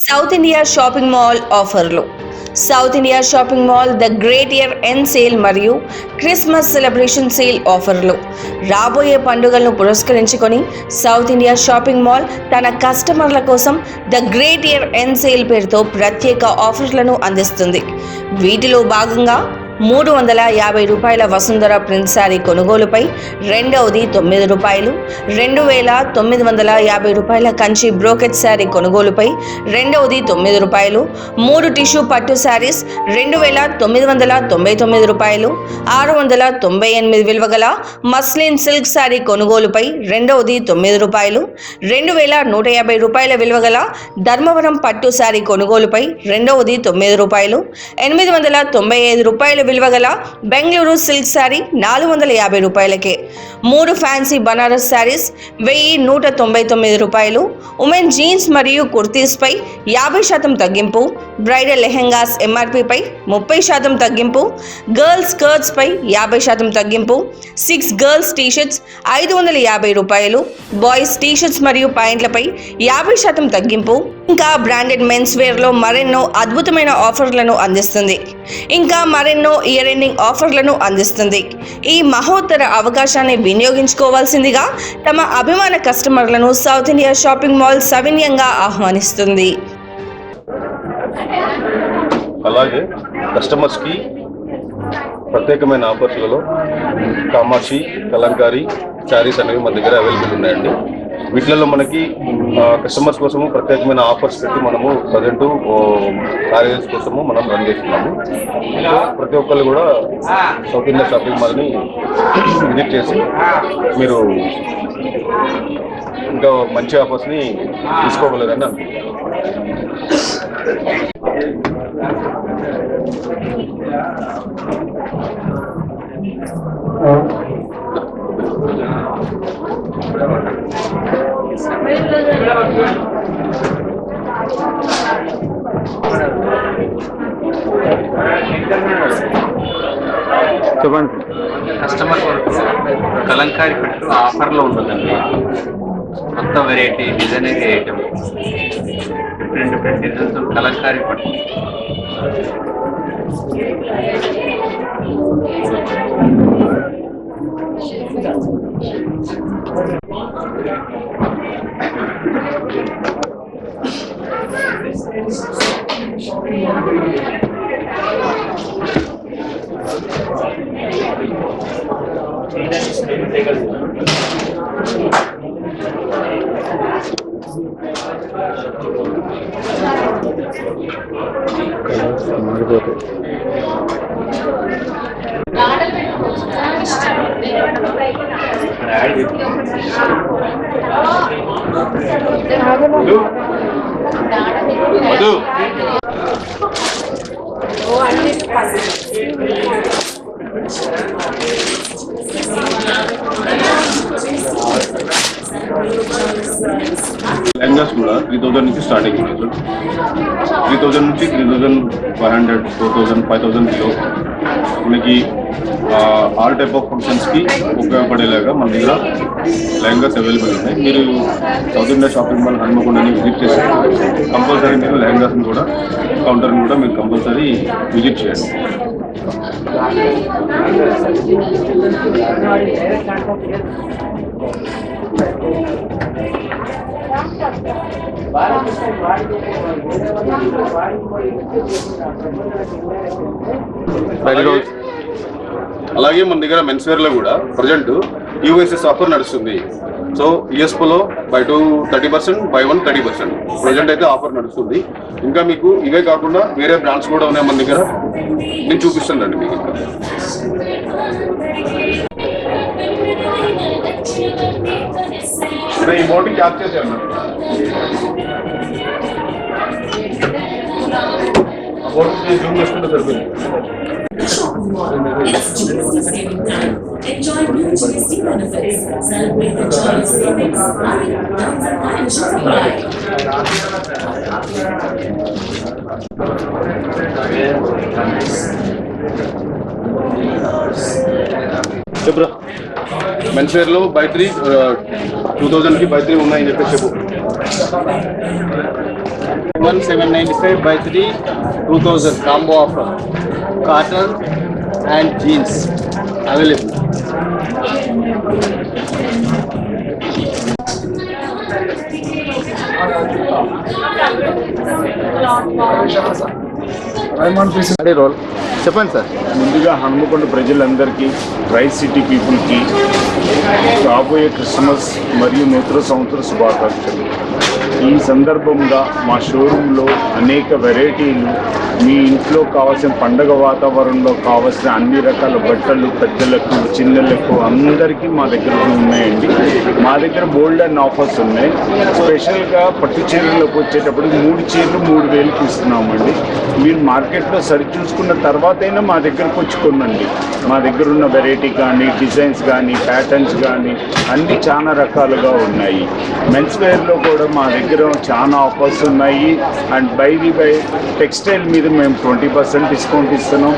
South India shopping mall ఆఫర్లు. South India shopping mall the great year end sale మరియు Christmas celebration sale ఆఫర్లు. రాబోయే పండుగలను పురస్కరించుకొని సౌత్ ఇండియా షాపింగ్ మాల్ తన కస్టమర్ల కోసం the great year end sale పేరుతో ప్రత్యేక ఆఫర్లను అందిస్తుంది. వీటిలో భాగంగా 350 రూపాయల వసుంధర ప్రింట్ శారీ కొనుగోలుపై రెండవది 9 రూపాయలు, 2950 రూపాయల కంచి బ్రోకెట్ శారీ కొనుగోలుపై రెండవది 9 రూపాయలు, 3 టిష్యూ పట్టు శారీస్ 2999 రూపాయలు, 698 విలువ గల మస్లిన్ సిల్క్ శారీ కొనుగోలుపై రెండవది 9 రూపాయలు, 2150 రూపాయల విలువ గల ధర్మవరం పట్టు శారీ కొనుగోలుపై రెండవది 9 రూపాయలు, 895 రూపాయల విలువ గల బెంగళూరు సిల్క్ శారీ 450 రూపాయలకే, 3 ఫ్యాన్సీ బనారస్ శారీస్ 1199 రూపాయలు, ఉమెన్ జీన్స్ మరియు కుర్తీస్ పై 50% తగ్గింపు, బ్రైడల్ లెహెంగాస్ ఎంఆర్పి పై 30% తగ్గింపు, గర్ల్స్ స్కర్ట్స్ పై 50% తగ్గింపు, 6 గర్ల్స్ టీషర్ట్స్ 550 రూపాయలు, బాయ్స్ టీషర్ట్స్ మరియు ప్యాంట్లపై 50% తగ్గింపు, ఇంకా బ్రాండెడ్ మెన్స్ వేర్ లో మరెన్నో అద్భుతమైన ఆఫర్లను అందిస్తుంది. ఇంకా మరెన్నో ఇయర్ ఎండింగ్ ఆఫర్లను అందిస్తుంది. ఈ మహోత్తర అవకాశాన్ని వినియోగించుకోవాల్సిందిగా తమ అభిమాన కస్టమర్లను సౌత్ ఇండియా షాపింగ్ మాల్ సవినయంగా ఆహ్వానిస్తుంది. అలాగే కస్టమర్స్కి ప్రత్యేకమైన ఆఫర్స్లలో కామాక్షి, కలంకారీ శారీస్ అనేవి మన దగ్గర అవైలబుల్ ఉన్నాయండి. వీటిలలో మనకి కస్టమర్స్ కోసము ప్రత్యేకమైన ఆఫర్స్ పెట్టి మనము ప్రజెంట్ మ్యారేజెస్ కోసము మనం రన్ చేస్తున్నాము. ప్రతి ఒక్కళ్ళు కూడా సౌత్ ఇండియా షాపింగ్ మాల్ని విజిట్ చేసి మీరు ఇంకా మంచి ఆఫర్స్ని తీసుకోగలరని అనుకుంటున్నాను. చెప్పండి. కస్టమర్ కలంకారీ పెట్టు ఆఫర్లో ఉంటుందండి. కొత్త variety designery item, different designs Kalamkari పట్టు. లెహంగాస్ కూడా 3000 నుంచి స్టార్టింగ్ ఉంటుంది. 3000 నుంచి 3500, 4000, 5000 కిలో మనకి ఆల్ టైప్ ఆఫ్ ఫంక్షన్స్కి ఉపయోగపడేలాగా మన దగ్గర లెహంగాస్ అవైలబుల్ ఉన్నాయి. మీరు సౌత్ ఇండియా షాపింగ్ మాల్ హన్మకొండని విజిట్ చేసి కంపల్సరీ మీరు లెహంగాస్ని కూడా కౌంటర్ని కూడా మీరు కంపల్సరీ విజిట్ చేయండి. అలాగే మన దగ్గర మెన్స్ వేర్లో కూడా ప్రజెంట్ యూఎస్ఎస్ ఆఫర్ నడుస్తుంది. So US Polo buy 2 30%, buy 1 30%. Present అయితే ఆఫర్ నడుస్తుంది. ఇంకా మీకు ఇవే కాకుండా వేరే బ్రాండ్స్ కూడా ఉన్నాయి మన దగ్గర. నేను చూపిస్తానండి మీకు. ఇంకా ఈ బాడీ క్యాప్ చేసాను. ఆ బాడీ జూమ్ చేసుకుంటే సరిపోయింది. Enjoy new GST benefits. Celebrate the joy of savings. Terms and conditions apply. Mens వేర్లో బై 3 2000కి బై 3 ఉన్నాయని చెప్పేసి చెప్పు. $1795 by 3, 2000 combo offer. Cotton and jeans available. చెప్పండి సార్. ముందుగా హనుమకొండ ప్రజలందరికీ, ట్రై సిటీ పీపుల్కి రాబోయే క్రిస్మస్ మరియు నూతన సంవత్సర శుభాకాంక్షలు. ఈ సందర్భంగా మా షోరూంలో అనేక వెరైటీలు, మీ ఇంట్లో కావాల్సిన పండగ వాతావరణంలో కావాల్సిన అన్ని రకాల బట్టలు పెద్దలకు చిన్నలకు అందరికీ మా దగ్గర ఉన్నాయండి. మా దగ్గర బోల్డ్ అండ్ ఆఫర్స్ ఉన్నాయి. స్పెషల్గా పట్టు చీరలకు వచ్చేటప్పుడు 3 చీరలు 3000కి ఇస్తున్నామండి. మీరు మార్కెట్లో సరి చూసుకున్న తర్వాతైనా మా దగ్గరకు వచ్చి కొనండి. మా దగ్గర ఉన్న వెరైటీ కానీ, డిజైన్స్ కానీ, ప్యాటర్న్స్ కానీ అన్నీ చాలా రకాలుగా ఉన్నాయి. మెన్స్ వేర్లో కూడా మా దగ్గర చాలా ఆఫర్స్ ఉన్నాయి. అండ్ బై టెక్స్టైల్ మీద మేము 20% డిస్కౌంట్ ఇస్తున్నాం.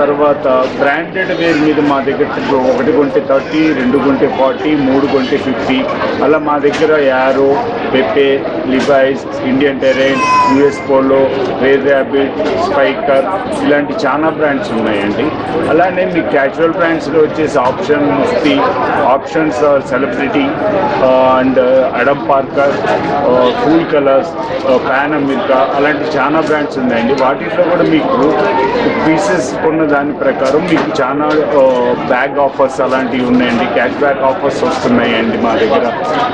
తర్వాత బ్రాండెడ్ వేర్ మీద మా దగ్గర 1 కొంటే 30, 2 కొంటే 40, 3 కొంటే 50 అలా మా దగ్గర arrow, Pepe, Levi's, Indian terrain, US polo, rare rabbit, Spykar ఇలాంటి చాలా బ్రాండ్స్ ఉన్నాయండి. అలానే మీ క్యాజువల్ బ్రాండ్స్లో వచ్చేసి options celebrity and Adam Parker, cool colours, pan America అలాంటి చాలా బ్రాండ్స్ ఉన్నాయండి. వాటిలో కూడా మీకు పీసెస్ కొన్న దాని ప్రకారం మీకు చాలా బ్యాగ్ ఆఫర్స్ అలాంటివి ఉన్నాయండి. క్యాష్ బ్యాక్ ఆఫర్స్ వస్తున్నాయండి మా దగ్గర.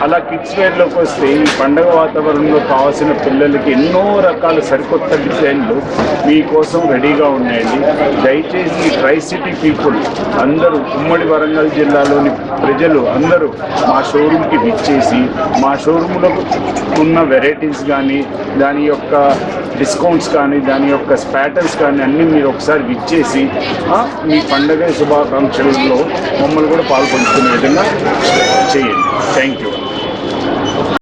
అలా కిడ్స్ వేర్లోకి వస్తే ఈ పండగ వాతావరణంలో కావాల్సిన పిల్లలకి ఎన్నో రకాల సరికొత్త డిజైన్లు మీకోసం రెడీగా ఉన్నాయండి. దయచేసి ఈ ట్రై సిటీ పీపుల్ అందరూ, ఉమ్మడి వరంగల్ జిల్లాలోని ప్రజలు అందరూ మా షోరూమ్కి విచ్చేసి మా షోరూంలో ఉన్న వెరైటీస్ కానీ, దాని యొక్క డిస్కౌంట్స్ కానీ, దాని యొక్క ప్యాటర్న్స్ కానీ అన్నీ మీరు ఒకసారి విచ్చేసి మీ పండగ శుభాకాంక్షలలో మమ్మల్ని కూడా పాల్పంచుకునే విధంగా చేయండి. Thank you.